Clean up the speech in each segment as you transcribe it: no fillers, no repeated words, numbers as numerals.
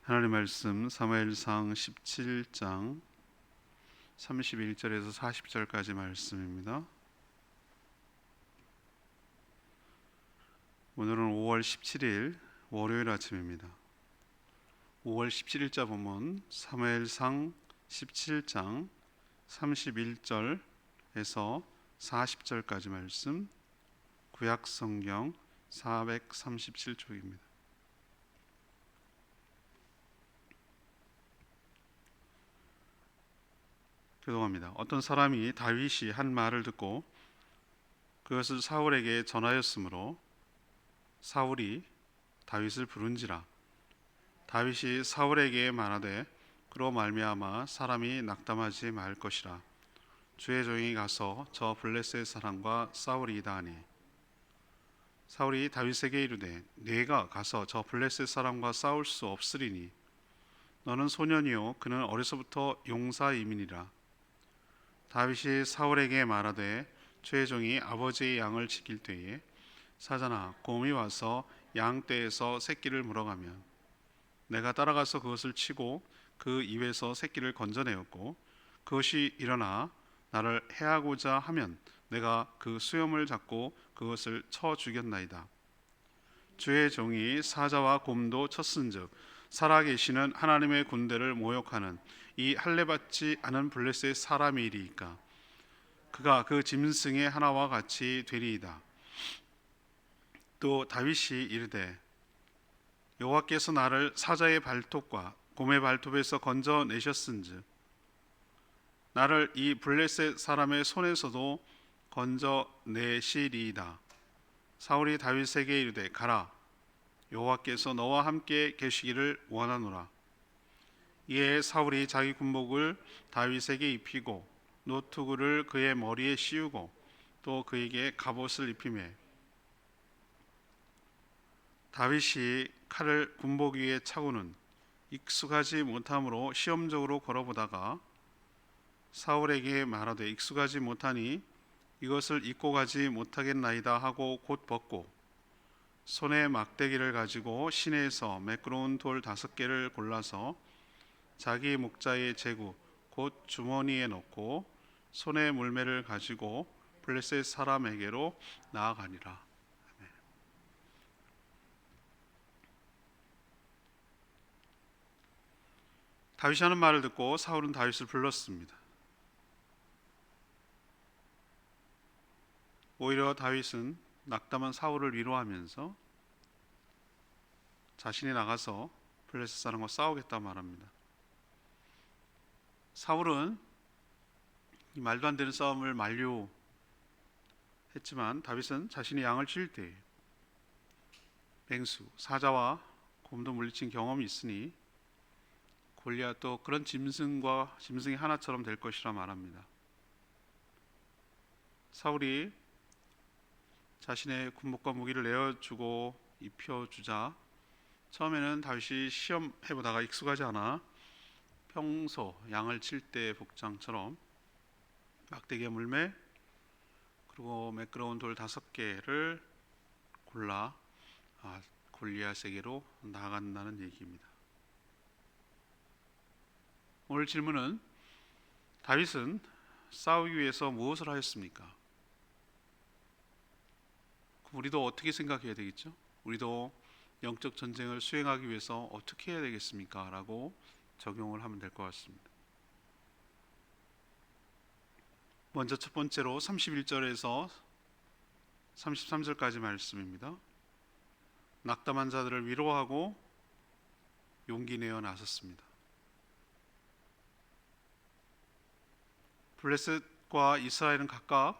하나님 말씀 사무엘상 17장 31절에서 40절까지 말씀입니다. 오늘은 5월 17일 월요일 아침입니다. 5월 17일자 본문 사무엘상 17장 31절에서 40절까지 말씀, 구약성경 437쪽입니다. 교독합니다. 어떤 사람이 다윗이 한 말을 듣고 그것을 사울에게 전하였으므로 사울이 다윗을 부른지라. 다윗이 사울에게 말하되 그로 말미암아 사람이 낙담하지 말 것이라. 주의 종이 가서 저 블레셋 사람과 싸우리이다 하니, 사울이 다윗에게 이르되 네가 가서 저 블레셋 사람과 싸울 수 없으리니 너는 소년이요 그는 어려서부터 용사이민이라. 다윗이 사울에게 말하되 주의 종이 아버지의 양을 지킬 때에 사자나 곰이 와서 양떼에서 새끼를 물어가면 내가 따라가서 그것을 치고 그 입에서 새끼를 건져내었고, 그것이 일어나 나를 해하고자 하면 내가 그 수염을 잡고 그것을 쳐 죽였나이다. 주의 종이 사자와 곰도 쳤은즉 살아계시는 하나님의 군대를 모욕하는 이 할례받지 않은 블레셋 사람이리이까. 그가 그 짐승의 하나와 같이 되리이다. 또 다윗이 이르되 여호와께서 나를 사자의 발톱과 곰의 발톱에서 건져내셨은즉 나를 이 블레셋 사람의 손에서도 건져내시리이다. 사울이 다윗에게 이르되 가라, 여호와께서 너와 함께 계시기를 원하노라. 이에 사울이 자기 군복을 다윗에게 입히고 노투구를 그의 머리에 씌우고 또 그에게 갑옷을 입히매 다윗이 칼을 군복 위에 차고는 익숙하지 못함으로 시험적으로 걸어보다가 사울에게 말하되 익숙하지 못하니 이것을 입고 가지 못하겠나이다 하고 곧 벗고 손에 막대기를 가지고 시내에서 매끄러운 돌 5개를 골라서 자기 목자의 제구 곧 주머니에 넣고 손에 물매를 가지고 블레셋 사람에게로 나아가니라. 다윗이 하는 말을 듣고 사울은 다윗을 불렀습니다. 오히려 다윗은 낙담한 사울을 위로하면서 자신이 나가서 블레셋 사람과 싸우겠다 말합니다. 사울은 이 말도 안 되는 싸움을 만류했지만 다윗은 자신이 양을 치울 때 맹수, 사자와 곰도 물리친 경험이 있으니 골리앗도 그런 짐승의 하나처럼 될 것이라 말합니다. 사울이 자신의 군복과 무기를 내어주고 입혀주자 처음에는 다윗이 시험해보다가 익숙하지 않아 평소 양을 칠 때 복장처럼 막대기에 물매 그리고 매끄러운 돌 5개를 골라 골리앗에게로 나아간다는 얘기입니다. 오늘 질문은 다윗은 싸우기 위해서 무엇을 하였습니까? 우리도 어떻게 생각해야 되겠죠? 우리도 영적 전쟁을 수행하기 위해서 어떻게 해야 되겠습니까? 라고 적용을 하면 될 것 같습니다. 먼저 첫 번째로 31절에서 33절까지 말씀입니다. 낙담한 자들을 위로하고 용기 내어 나섰습니다. 블레셋과 이스라엘은 각각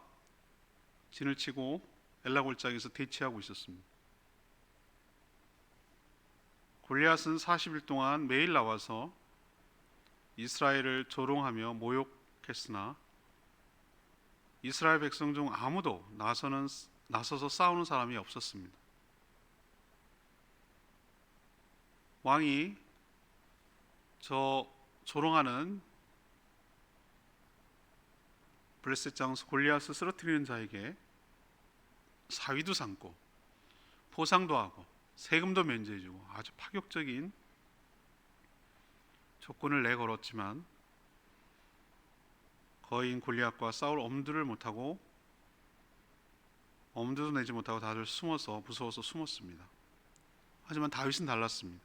진을 치고 엘라 골짜기에서 대치하고 있었습니다. 골리앗은 40일 동안 매일 나와서 이스라엘을 조롱하며 모욕했으나 이스라엘 백성 중 아무도 나서서 싸우는 사람이 없었습니다. 왕이 저 조롱하는 블레셋 장수 골리앗을 쓰러뜨리는 자에게 사위도 삼고 포상도 하고 세금도 면제해주고 아주 파격적인 조건을 내걸었지만 거인 골리앗과 싸울 엄두를 못하고 엄두도 내지 못하고 다들 숨어서 무서워서 숨었습니다. 하지만 다윗은 달랐습니다.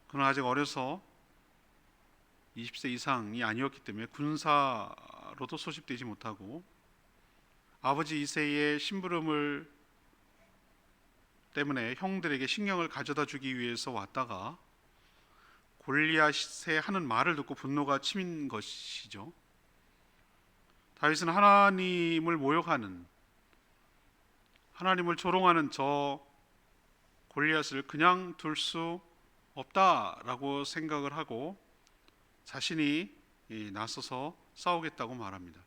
그는 아직 어려서 20세 이상이 아니었기 때문에 군사로도 소집되지 못하고 아버지 이새의 심부름을 때문에 형들에게 식량을 가져다 주기 위해서 왔다가 골리앗의 하는 말을 듣고 분노가 치민 것이죠. 다윗은 하나님을 모욕하는, 하나님을 조롱하는 저 골리앗을 그냥 둘 수 없다라고 생각을 하고 자신이 나서서 싸우겠다고 말합니다.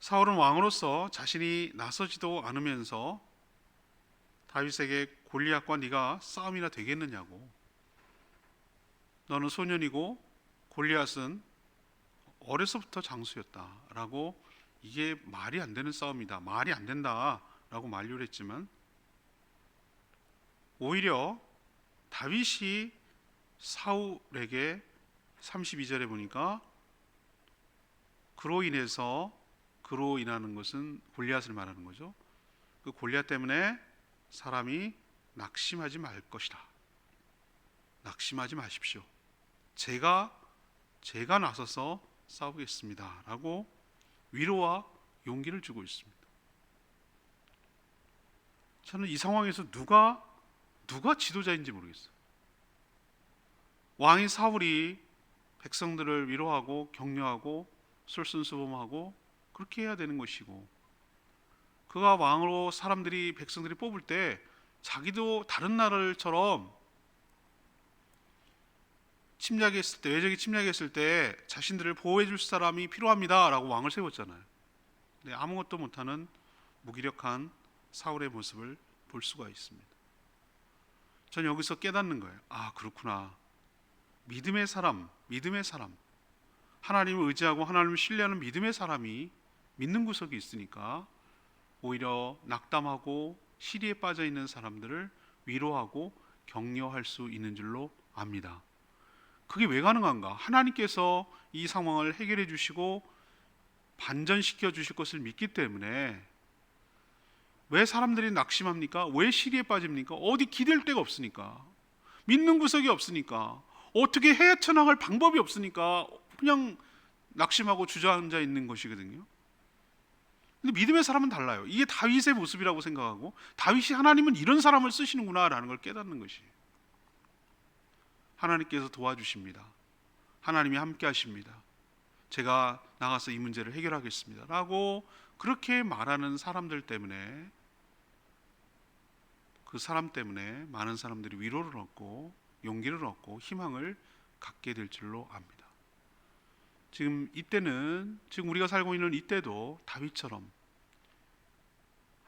사울은 왕으로서 자신이 나서지도 않으면서 다윗에게 골리앗과 네가 싸움이나 되겠느냐고, 너는 소년이고 골리앗은 어려서부터 장수였다라고, 이게 말이 안 되는 싸움이다, 말이 안 된다라고 만류를 했지만 오히려 다윗이 사울에게 32절에 보니까 그로 인하는 것은 골리앗을 말하는 거죠. 그 골리앗 때문에 사람이 낙심하지 말 것이다. 낙심하지 마십시오. 제가 나서서 싸우겠습니다. 라고 위로와 용기를 주고 있습니다. 저는 이 상황에서 누가 지도자인지 모르겠어요. 왕인 사울이 백성들을 위로하고 격려하고 솔선수범하고 그렇게 해야 되는 것이고, 그가 왕으로 백성들이 뽑을 때 자기도 다른 나라처럼 침략했을 때, 외적이 침략했을 때 자신들을 보호해 줄 사람이 필요합니다 라고 왕을 세웠잖아요. 근데 아무것도 못하는 무기력한 사울의 모습을 볼 수가 있습니다. 전 여기서 깨닫는 거예요. 아, 그렇구나. 믿음의 사람, 하나님을 의지하고 하나님을 신뢰하는 믿음의 사람이 믿는 구석이 있으니까 오히려 낙담하고 시리에 빠져 있는 사람들을 위로하고 격려할 수 있는 줄로 압니다. 그게 왜 가능한가? 하나님께서 이 상황을 해결해 주시고 반전시켜 주실 것을 믿기 때문에. 왜 사람들이 낙심합니까? 왜 시리에 빠집니까? 어디 기댈 데가 없으니까, 믿는 구석이 없으니까, 어떻게 헤쳐나갈 방법이 없으니까 그냥 낙심하고 주저앉아 있는 것이거든요. 근데 믿음의 사람은 달라요. 이게 다윗의 모습이라고 생각하고, 다윗이 하나님은 이런 사람을 쓰시는구나 라는 걸 깨닫는 것이에요. 하나님께서 도와주십니다. 하나님이 함께 하십니다. 제가 나가서 이 문제를 해결하겠습니다 라고 그렇게 말하는 사람들 때문에, 그 사람 때문에 많은 사람들이 위로를 얻고 용기를 얻고 희망을 갖게 될 줄로 압니다. 지금 우리가 살고 있는 이때도 다윗처럼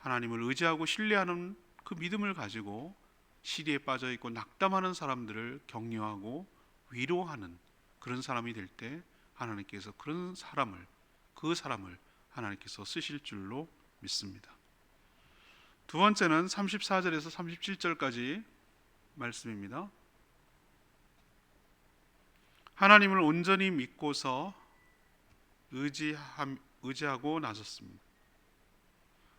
하나님을 의지하고 신뢰하는 그 믿음을 가지고 시리에 빠져 있고 낙담하는 사람들을 격려하고 위로하는 그런 사람이 될 때 하나님께서 그 사람을 하나님께서 쓰실 줄로 믿습니다. 두 번째는 34절에서 37절까지 말씀입니다. 하나님을 온전히 믿고서 의지하고 나섰습니다.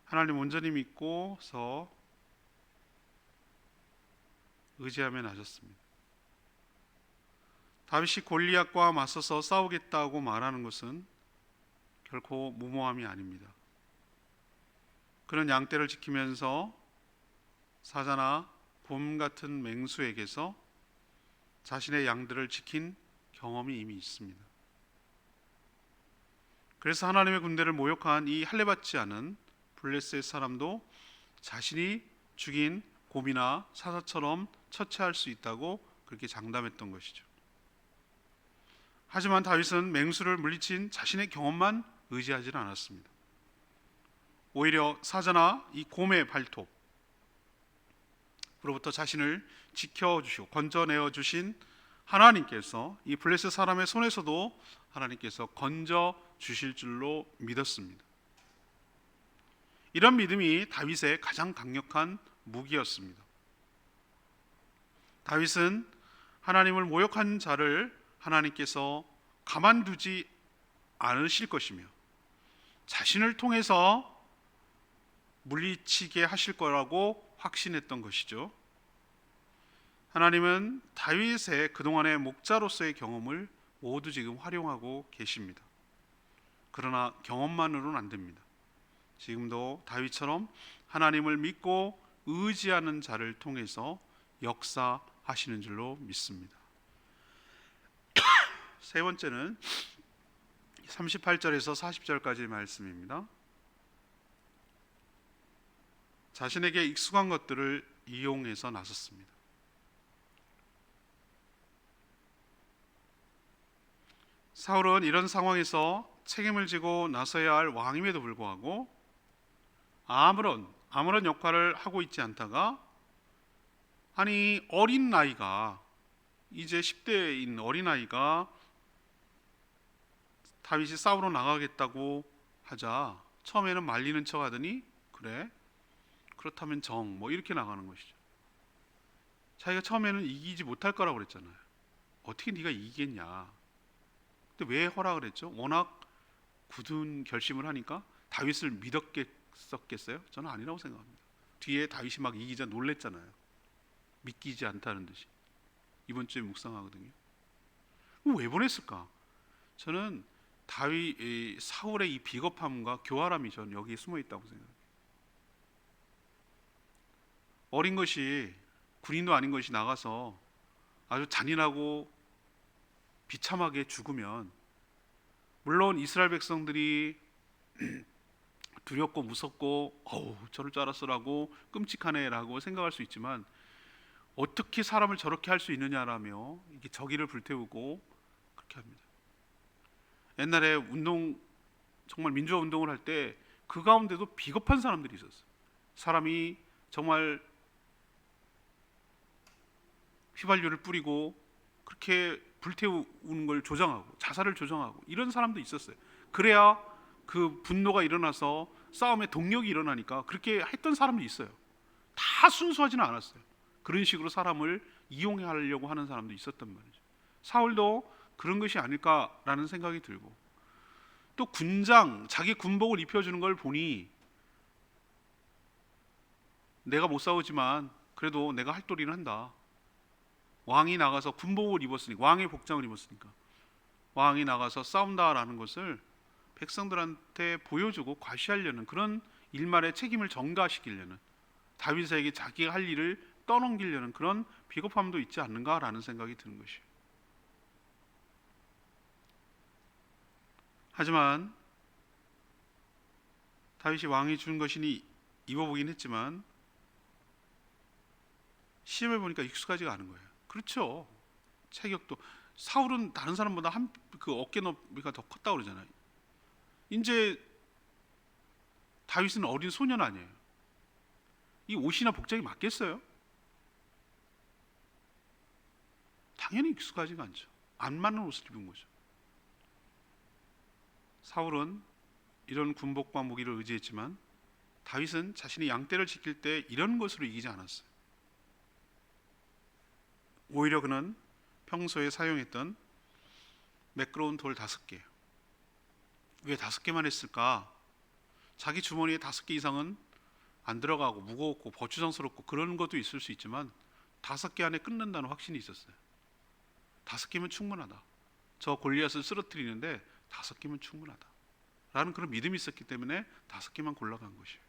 하나님 온전히 믿고서 의지하며 나섰습니다. 다윗이 골리앗과 맞서서 싸우겠다고 말하는 것은 결코 무모함이 아닙니다. 그는 양떼를 지키면서 사자나 곰 같은 맹수에게서 자신의 양들을 지킨 경험이 이미 있습니다. 그래서 하나님의 군대를 모욕한 이 할례받지 않은 블레셋 사람도 자신이 죽인 곰이나 사자처럼 처치할 수 있다고 그렇게 장담했던 것이죠. 하지만 다윗은 맹수를 물리친 자신의 경험만 의지하지는 않았습니다. 오히려 사자나 이 곰의 발톱으로부터 자신을 지켜주시고 건져내어 주신 하나님께서 이 블레셋 사람의 손에서도 하나님께서 건져 주실 줄로 믿었습니다. 이런 믿음이 다윗의 가장 강력한 무기였습니다. 다윗은 하나님을 모욕한 자를 하나님께서 가만두지 않으실 것이며 자신을 통해서 물리치게 하실 거라고 확신했던 것이죠. 하나님은 다윗의 그동안의 목자로서의 경험을 모두 지금 활용하고 계십니다. 그러나 경험만으로는 안 됩니다. 지금도 다윗처럼 하나님을 믿고 의지하는 자를 통해서 역사하시는 줄로 믿습니다. 세 번째는 38절에서 40절까지의 말씀입니다. 자신에게 익숙한 것들을 이용해서 나섰습니다. 사울은 이런 상황에서 책임을 지고 나서야 할 왕임에도 불구하고 아무런 역할을 하고 있지 않다가, 아니 어린 나이가, 이제 10대인 어린아이가 다윗이 싸우러 나가겠다고 하자 처음에는 말리는 척 하더니 그래? 그렇다면 뭐 이렇게 나가는 것이죠. 자기가 처음에는 이기지 못할 거라고 그랬잖아요. 어떻게 네가 이기겠냐. 근데 왜 허락을 했죠? 워낙 굳은 결심을 하니까. 다윗을 믿었겠어요? 저는 아니라고 생각합니다. 뒤에 다윗이 막 이기자 놀랬잖아요. 믿기지 않다는 듯이. 이번 주에 묵상하거든요. 왜 보냈을까? 저는 사울의 이 비겁함과 교활함이 저는 여기에 숨어 있다고 생각해요. 어린 것이, 군인도 아닌 것이 나가서 아주 잔인하고 비참하게 죽으면, 물론 이스라엘 백성들이 두렵고 무섭고 저럴 줄 알았어라고 끔찍하네라고 생각할 수 있지만, 어떻게 사람을 저렇게 할 수 있느냐라며 이게 저기를 불태우고 그렇게 합니다. 옛날에 정말 민주화 운동을 할 때 그 가운데도 비겁한 사람들이 있었어요. 사람이 정말 휘발유를 뿌리고 그렇게 불태우는 걸 조장하고 자살을 조장하고 이런 사람도 있었어요. 그래야 그 분노가 일어나서 싸움에 동력이 일어나니까 그렇게 했던 사람도 있어요. 다 순수하지는 않았어요. 그런 식으로 사람을 이용하려고 하는 사람도 있었단 말이죠. 사울도 그런 것이 아닐까라는 생각이 들고, 또 군장, 자기 군복을 입혀주는 걸 보니 내가 못 싸우지만 그래도 내가 할 도리는 한다. 왕이 나가서 군복을 입었으니까, 왕의 복장을 입었으니까 왕이 나가서 싸운다라는 것을 백성들한테 보여주고 과시하려는, 그런 일말의 책임을 전가시키려는, 다윗에게 자기가 할 일을 떠넘기려는 그런 비겁함도 있지 않는가라는 생각이 드는 것이에요. 하지만 다윗이 왕이 준 것이니 입어보긴 했지만 시험해 보니까 익숙하지가 않은 거예요. 그렇죠. 체격도, 사울은 다른 사람보다 그 어깨 너비가 더 컸다고 그러잖아요. 이제 다윗은 어린 소년 아니에요. 이 옷이나 복장이 맞겠어요? 당연히 익숙하지가 않죠. 안 맞는 옷을 입은 거죠. 사울은 이런 군복과 무기를 의지했지만 다윗은 자신이 양떼를 지킬 때 이런 것으로 이기지 않았어요. 오히려 그는 평소에 사용했던 매끄러운 돌 5개. 왜 5개만 했을까? 자기 주머니에 5개 이상은 안 들어가고 무거웠고 거추장스럽고 그런 것도 있을 수 있지만 5개 안에 끝난다는 확신이 있었어요. 5개면 충분하다. 저 골리앗을 쓰러뜨리는데 5개면 충분하다 라는 그런 믿음이 있었기 때문에 5개만 골라간 것이에요.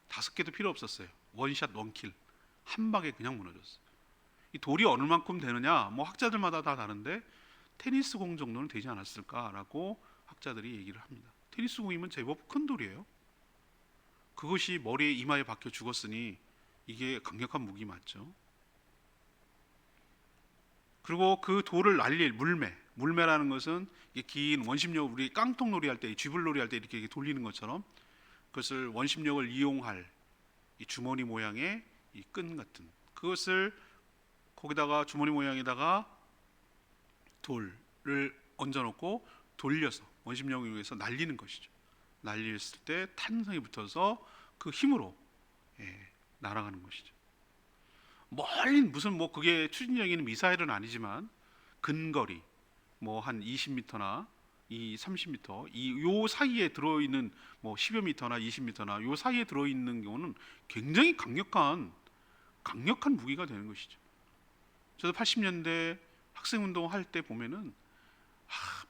5개도 필요 없었어요. 원샷 원킬, 한 방에 그냥 무너졌어요. 이 돌이 어느 만큼 되느냐, 학자들마다 다 다른데 테니스 공 정도는 되지 않았을까라고 학자들이 얘기를 합니다. 테니스 공이면 제법 큰 돌이에요. 그것이 머리에 이마에 박혀 죽었으니 이게 강력한 무기 맞죠. 그리고 그 돌을 날릴 물매라는 것은 긴 원심력, 우리 깡통놀이 할 때, 쥐불놀이 할 때 이렇게 돌리는 것처럼 그것을 원심력을 이용할 이 주머니 모양의 이 끈 같은 그것을 거기다가 주머니 모양에다가 돌을 얹어놓고 돌려서 원심력을 이용해서 날리는 것이죠. 날렸을 때 탄성이 붙어서 그 힘으로 날아가는 것이죠. 멀리 무슨 뭐 그게 추진력 있는 미사일은 아니지만 근거리 뭐 한 20m나 이 30m 이 요 사이에 들어 있는 뭐 10여 미터나 20m나 요 사이에 들어 있는 경우는 굉장히 강력한 무기가 되는 것이죠. 저도 80년대 학생 운동 할 때 보면은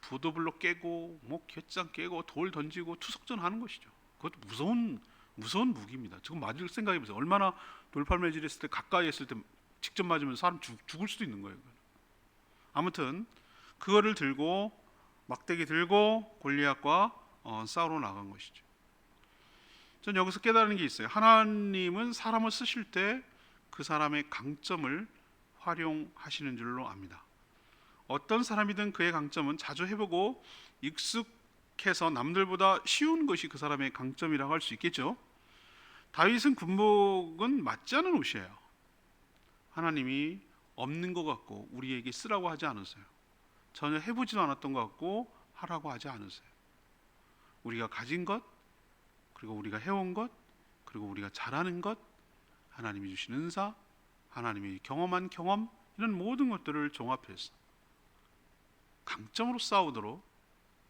보도블록 깨고 뭐 갯장 깨고 돌 던지고 투석전 하는 것이죠. 그것도 무서운 무기입니다. 지금 맞을 생각해 보세요. 얼마나 돌팔매질 했을 때 가까이 했을 때 직접 맞으면 사람 죽을 수도 있는 거예요. 아무튼 그거를 들고 막대기 들고 골리앗과 싸우러 나간 것이죠. 전 여기서 깨달은 게 있어요. 하나님은 사람을 쓰실 때 그 사람의 강점을 활용하시는 줄로 압니다. 어떤 사람이든 그의 강점은 자주 해보고 익숙해서 남들보다 쉬운 것이 그 사람의 강점이라고 할 수 있겠죠. 다윗은 군복은 맞지 않은 옷이에요. 하나님이 없는 것 같고 우리에게 쓰라고 하지 않으세요. 전혀 해보지도 않았던 것 같고 하라고 하지 않으세요. 우리가 가진 것, 그리고 우리가 해온 것, 그리고 우리가 잘하는 것, 하나님이 주신 은사, 하나님이 경험한 경험, 이런 모든 것들을 종합해서 강점으로 싸우도록,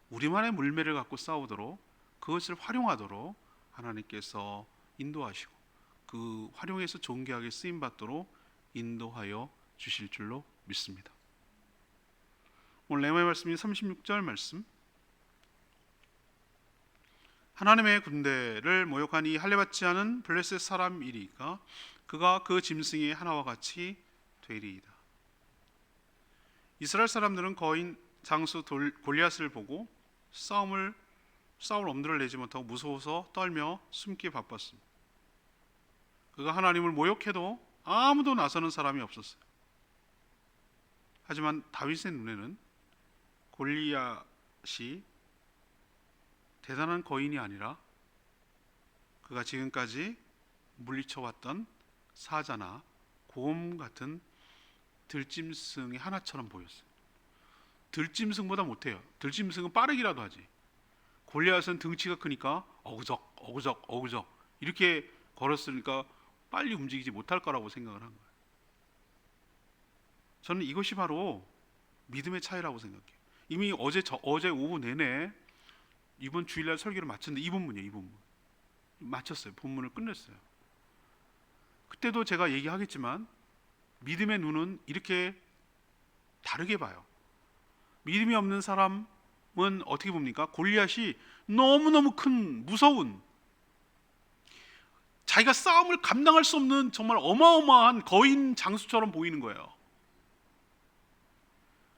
우리만의 물매를 갖고 싸우도록, 그것을 활용하도록 하나님께서 인도하시고 그 활용해서 존귀하게 쓰임받도록 인도하여 주실 줄로 믿습니다. 오늘 레마의 말씀이 36절 말씀. 하나님의 군대를 모욕한 이 할례받지 않은 블레셋 사람이리까 그가 그 짐승의 하나와 같이 되리이다. 이스라엘 사람들은 거인 장수 골리앗을 보고 싸울 엄두를 내지 못하고 무서워서 떨며 숨기에 바빴습니다. 그가 하나님을 모욕해도 아무도 나서는 사람이 없었어요. 하지만 다윗의 눈에는 골리앗이 대단한 거인이 아니라 그가 지금까지 물리쳐왔던 사자나 곰 같은 들짐승의 하나처럼 보였어요. 들짐승보다 못해요. 들짐승은 빠르기라도 하지. 골리앗은 등치가 크니까 어그적 이렇게 걸었으니까 빨리 움직이지 못할 거라고 생각을 한 거예요. 저는 이것이 바로 믿음의 차이라고 생각해요. 이미 어제 오후 내내 이번 주일날 설교를 마쳤는데 이 본문 마쳤어요. 본문을 끝냈어요. 그때도 제가 얘기하겠지만 믿음의 눈은 이렇게 다르게 봐요. 믿음이 없는 사람은 어떻게 봅니까? 골리앗이 너무너무 큰 무서운, 자기가 싸움을 감당할 수 없는 정말 어마어마한 거인 장수처럼 보이는 거예요.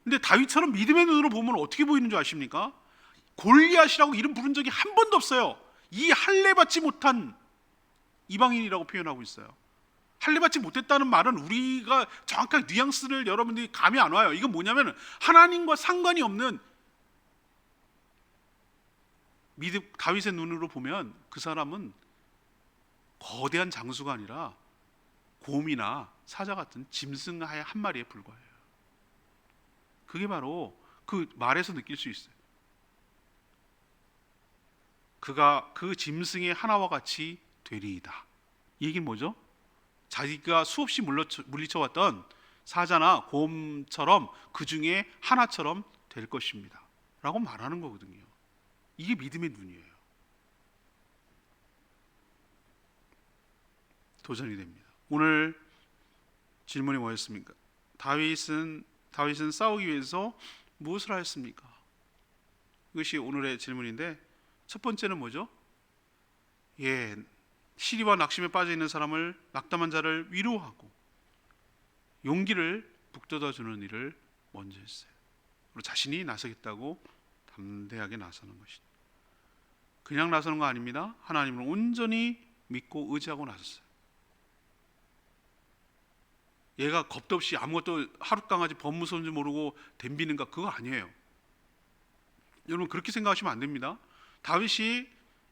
근데 다윗처럼 믿음의 눈으로 보면 어떻게 보이는 줄 아십니까? 골리앗이라고 이름 부른 적이 한 번도 없어요. 이 할례받지 못한 이방인이라고 표현하고 있어요. 할례받지 못했다는 말은 우리가 정확하게 뉘앙스를 여러분들이 감이 안 와요. 이건 뭐냐면 하나님과 상관이 없는, 다윗의 눈으로 보면 그 사람은 거대한 장수가 아니라 곰이나 사자 같은 짐승 한 마리에 불과해요. 그게 바로 그 말에서 느낄 수 있어요. 그가 그 짐승의 하나와 같이 되리이다. 이 얘기는 뭐죠? 자기가 수없이 물리쳐왔던 사자나 곰처럼 그 중에 하나처럼 될 것입니다 라고 말하는 거거든요. 이게 믿음의 눈이에요. 도전이 됩니다. 오늘 질문이 뭐였습니까? 다윗은 싸우기 위해서 무엇을 하였습니까? 이것이 오늘의 질문인데, 첫 번째는 뭐죠? 시리와 낙심에 빠져 있는 사람을, 낙담한 자를 위로하고 용기를 북돋아 주는 일을 먼저 했어요. 그리고 자신이 나서겠다고 담대하게 나서는 것이죠. 그냥 나서는 거 아닙니다. 하나님을 온전히 믿고 의지하고 나섰어요. 얘가 겁도 없이 아무것도 하룻강아지 범무서운 줄 모르고 덤비는가, 그거 아니에요. 여러분 그렇게 생각하시면 안 됩니다. 다윗이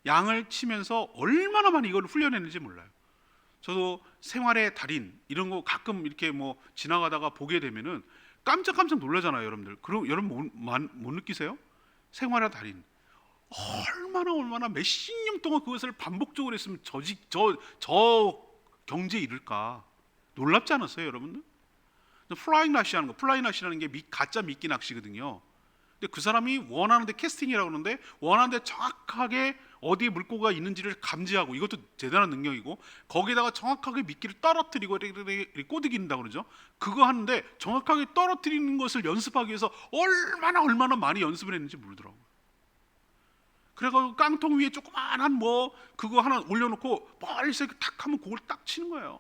양을 치면서 얼마나 많이 이걸 훈련했는지 몰라요. 저도 생활의 달인 이런 거 가끔 이렇게 뭐 지나가다가 보게 되면은 깜짝 놀라잖아요, 여러분들. 그럼 여러분 못 느끼세요? 생활의 달인 얼마나 몇십 년 동안 그것을 반복적으로 했으면 저 경지에 이를까. 놀랍지 않았어요, 여러분들? 플라잉 낚시하는 거, 플라잉 낚시라는 게 가짜 미끼 낚시거든요. 근데 그 사람이 원하는 데 캐스팅이라고 그러는데 원하는 데 정확하게 어디에 물고기가 있는지를 감지하고, 이것도 대단한 능력이고, 거기다가 정확하게 미끼를 떨어뜨리고 이렇게 꼬드긴다고 그러죠. 그거 하는데 정확하게 떨어뜨리는 것을 연습하기 위해서 얼마나 많이 연습을 했는지 모르더라고요. 그래가지고 깡통 위에 조그만한 그거 하나 올려놓고 멀리서 탁 하면 그걸 딱 치는 거예요.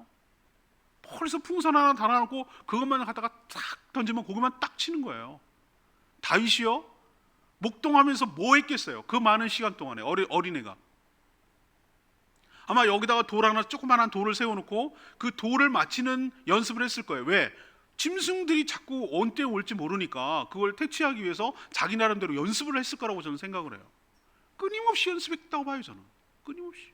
멀리서 풍선 하나 달아놓고 그것만 갖다가 탁 던지면 고기만 딱 치는 거예요. 다윗이요? 목동하면서 뭐 했겠어요? 그 많은 시간 동안에 어린애가. 아마 여기다가 돌 하나, 조그만한 돌을 세워놓고 그 돌을 맞히는 연습을 했을 거예요. 왜? 짐승들이 자꾸 언제 올지 모르니까 그걸 퇴치하기 위해서 자기 나름대로 연습을 했을 거라고 저는 생각을 해요. 끊임없이 연습했다고 봐요, 저는. 끊임없이.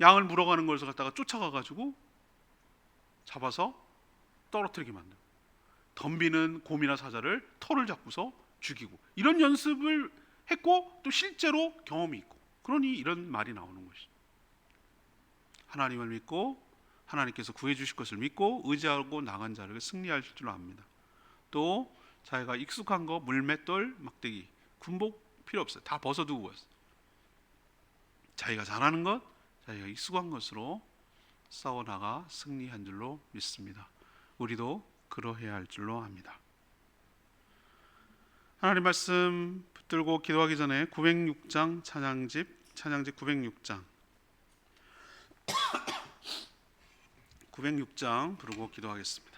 양을 물어가는 걸 갖다가 쫓아가가지고 잡아서 떨어뜨리게 만들고, 덤비는 곰이나 사자를 털을 잡고서 죽이고, 이런 연습을 했고 또 실제로 경험이 있고, 그러니 이런 말이 나오는 것이죠. 하나님을 믿고 하나님께서 구해 주실 것을 믿고 의지하고 나간 자를 승리하실 줄 압니다. 또 자기가 익숙한 거, 물맷돌, 막대기, 군복 필요 없어요. 다 벗어두고 왔어요. 자기가 잘하는 것, 자기가 익숙한 것으로 싸워나가 승리한 줄로 믿습니다. 우리도 그러해야 할 줄로 압니다. 하나님 말씀 붙들고 기도하기 전에 906장 찬양집 906장 906장 부르고 기도하겠습니다.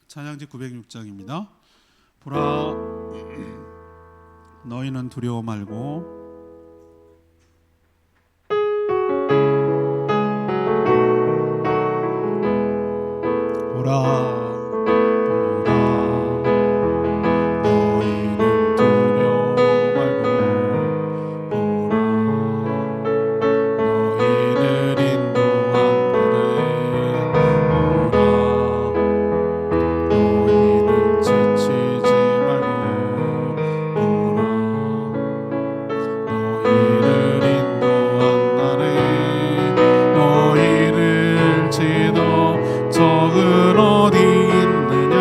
찬양집 906장입니다. 보라, 너희는 두려워 말고 보라, 너희는 두려워 말고 보라, 너희를 인도하느니 보라, 너희는 지치지 말고 보라, 너희를 인도한다네. 너희를 지도 적은 어디 있느냐?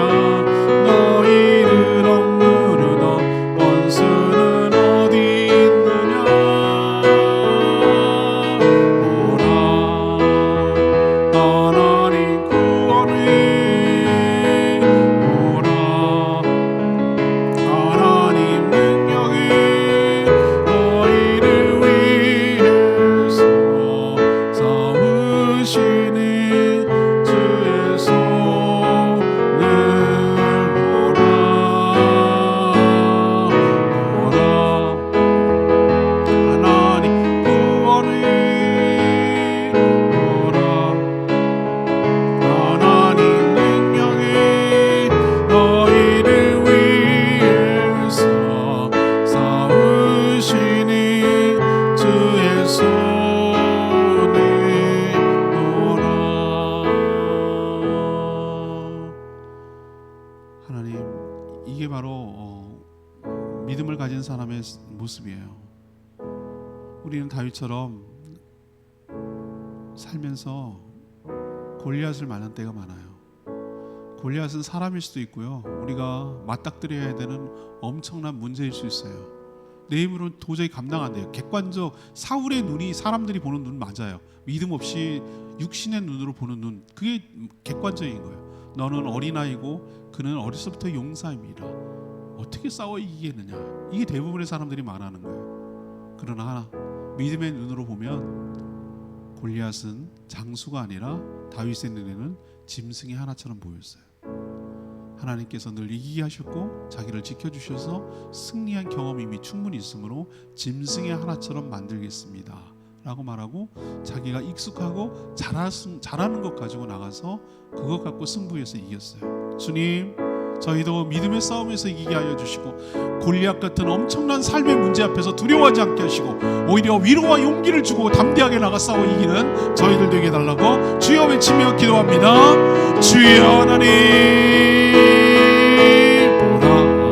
너희를 억누르던 원수는 어디 있느냐? 보라, 하나님 구원이 보라, 하나님 능력이 너희를 위해서 싸우시니 주의 손을 보라, 보라, 하나님 구원이 보라, 하나님 능력이 너희를 위해서 싸우시니 주의 손을 보라. 하나님, 이게 바로 믿음을 가진 사람의 모습이에요. 우리는 다윗처럼 살면서 골리앗을 만난 때가 많아요. 골리앗은 사람일 수도 있고요, 우리가 맞닥뜨려야 되는 엄청난 문제일 수 있어요. 내 힘으로는 도저히 감당 안 돼요. 객관적, 사울의 눈이 사람들이 보는 눈 맞아요. 믿음 없이 육신의 눈으로 보는 눈, 그게 객관적인 거예요. 너는 어린아이고 그는 어려서부터 용사입니다. 어떻게 싸워 이기겠느냐, 이게 대부분의 사람들이 말하는 거예요. 그러나 믿음의 눈으로 보면 골리앗은 장수가 아니라 다윗의 눈에는 짐승의 하나처럼 보였어요. 하나님께서 늘 이기게 하셨고 자기를 지켜주셔서 승리한 경험이 이미 충분히 있으므로 짐승의 하나처럼 만들겠습니다 라고 말하고, 자기가 익숙하고 잘하는 것 가지고 나가서 그것 갖고 승부해서 이겼어요. 주님, 저희도 믿음의 싸움에서 이기게 하여 주시고 골리앗 같은 엄청난 삶의 문제 앞에서 두려워하지 않게 하시고 오히려 위로와 용기를 주고 담대하게 나가 싸워 이기는 저희들 되게 해달라고 주여 외치며 기도합니다. 주여 하나님, 보라,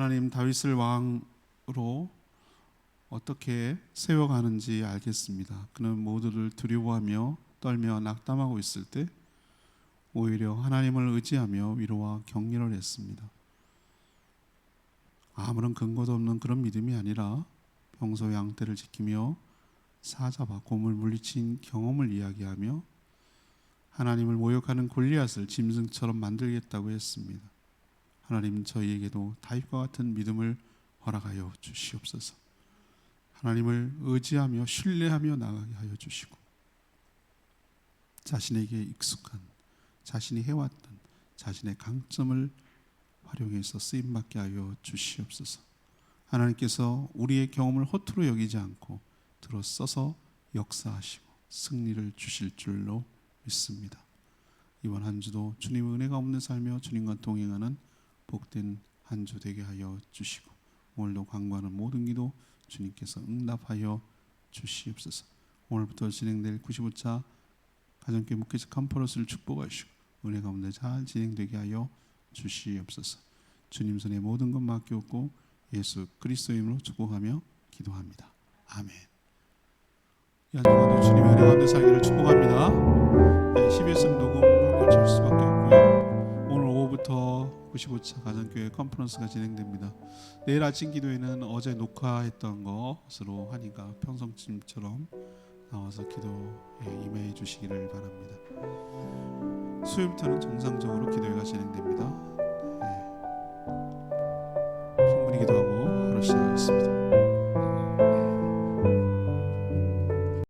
하나님 다윗을 왕으로 어떻게 세워가는지 알겠습니다. 그는 모두를 두려워하며 떨며 낙담하고 있을 때 오히려 하나님을 의지하며 위로와 격려를 했습니다. 아무런 근거도 없는 그런 믿음이 아니라 평소 양떼를 지키며 사자와 곰을 물리친 경험을 이야기하며 하나님을 모욕하는 골리앗을 짐승처럼 만들겠다고 했습니다. 하나님 저희에게도 다윗과 같은 믿음을 허락하여 주시옵소서. 하나님을 의지하며 신뢰하며 나가게 하여 주시고 자신에게 익숙한 자신이 해왔던 자신의 강점을 활용해서 쓰임받게 하여 주시옵소서. 하나님께서 우리의 경험을 허투루 여기지 않고 들어써서 역사하시고 승리를 주실 줄로 믿습니다. 이번 한 주도 주님의 은혜가 없는 살며 주님과 동행하는 복된 한 주 되게 하여 주시고 오늘도 간구하는 모든 기도 주님께서 응답하여 주시옵소서. 오늘부터 진행될 95차 가정교회 목회자 컨퍼런스를 축복하시고 은혜 가운데 잘 진행되게 하여 주시옵소서. 주님 손에 모든 것 맡겼고 예수 그리스도 이름으로 축복하며 기도합니다. 아멘. 이 한 주간도 주님의 은혜 가운데 살기를 축복합니다. 12SM 녹음을 마칠 수밖에 없고요. 오늘 오후부터 95차 가정교회 컨퍼런스가 진행됩니다. 내일 아침 기도회는 어제 녹화했던 것으로 하니까 평소처럼 나와서 기도에 임해 주시기를 바랍니다. 수요일부터는 정상적으로 기도회가 진행됩니다. 충분히 기도하고 하루 시작하겠습니다.